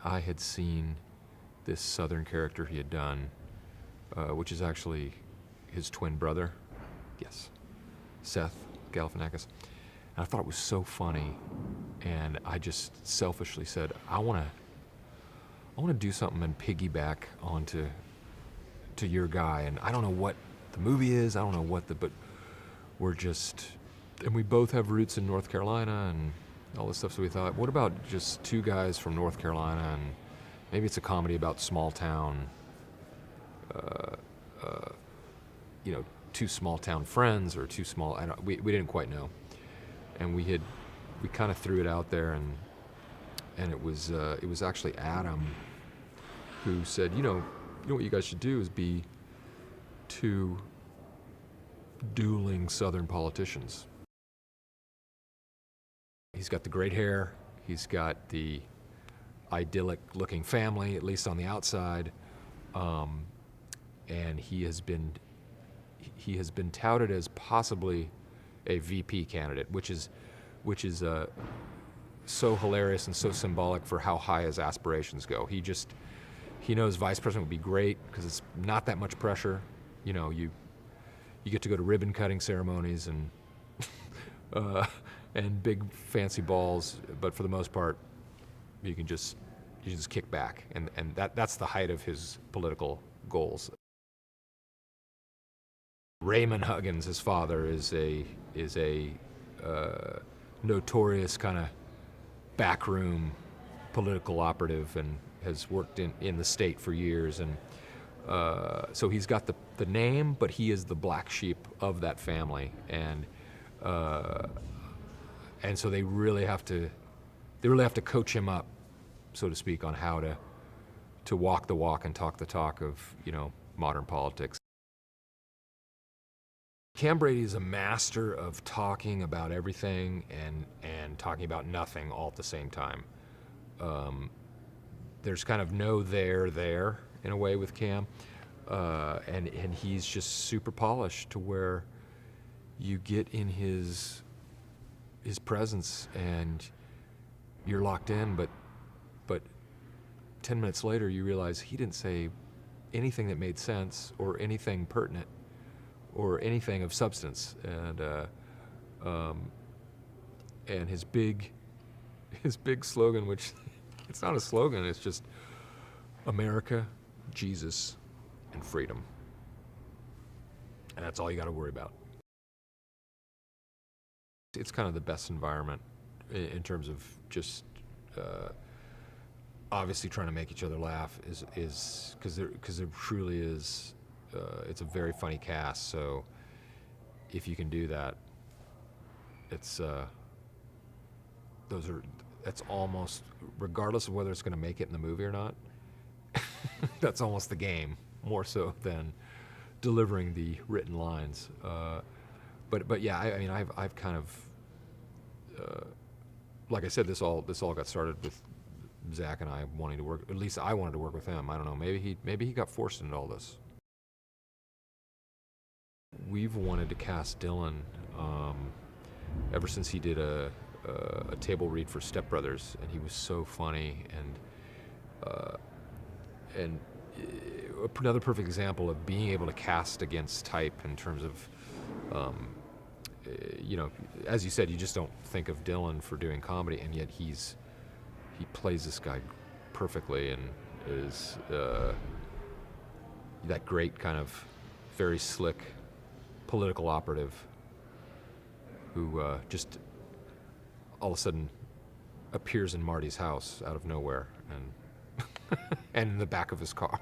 I had seen this Southern character he had done, which is actually his twin brother, yes, Seth Galifianakis. And I thought it was so funny, and I just selfishly said, I want to do something and piggyback onto your guy. And I don't know what the movie is, I don't know what but and we both have roots in North Carolina and all this stuff. So we thought, what about just two guys from North Carolina, and maybe it's a comedy about small town, two small town friends, or we didn't quite know. And we kind of threw it out there, and it was actually Adam who said, you know what you guys should do is be two dueling Southern politicians. He's got the great hair, he's got the idyllic looking family, at least on the outside, and he has been touted as possibly a VP candidate, which is so hilarious and so symbolic for how high his aspirations go. He knows vice president would be great because it's not that much pressure. You know, you get to go to ribbon cutting ceremonies and and big fancy balls, but for the most part, you just kick back, and that's the height of his political goals. Raymond Huggins, his father, is a notorious kind of backroom political operative and has worked in the state for years, and so he's got the name, but he is the black sheep of that family, and so they really have to coach him up, so to speak, on how to walk the walk and talk the talk of, modern politics. Cam Brady is a master of talking about everything and talking about nothing all at the same time. There's kind of no there in a way with Cam, and he's just super polished to where you get in his presence and you're locked in, but 10 minutes later you realize he didn't say anything that made sense or anything pertinent or anything of substance, and his big slogan, which it's not a slogan, it's just America, Jesus, and freedom, and that's all you got to worry about. It's kind of the best environment in terms of just obviously trying to make each other laugh is because there truly is. It's a very funny cast, so if you can do that, that's almost, regardless of whether it's going to make it in the movie or not, that's almost the game, more so than delivering the written lines. But yeah, I mean, I've kind of, like I said, this all got started with Zach and I wanting to work. At least I wanted to work with him. I don't know. Maybe he got forced into all this. We've wanted to cast Dylan ever since he did a table read for Step Brothers, and he was so funny, and another perfect example of being able to cast against type in terms of, as you said, you just don't think of Dylan for doing comedy, and yet he plays this guy perfectly, and is that great kind of very slick political operative who just all of a sudden appears in Marty's house out of nowhere and and in the back of his car.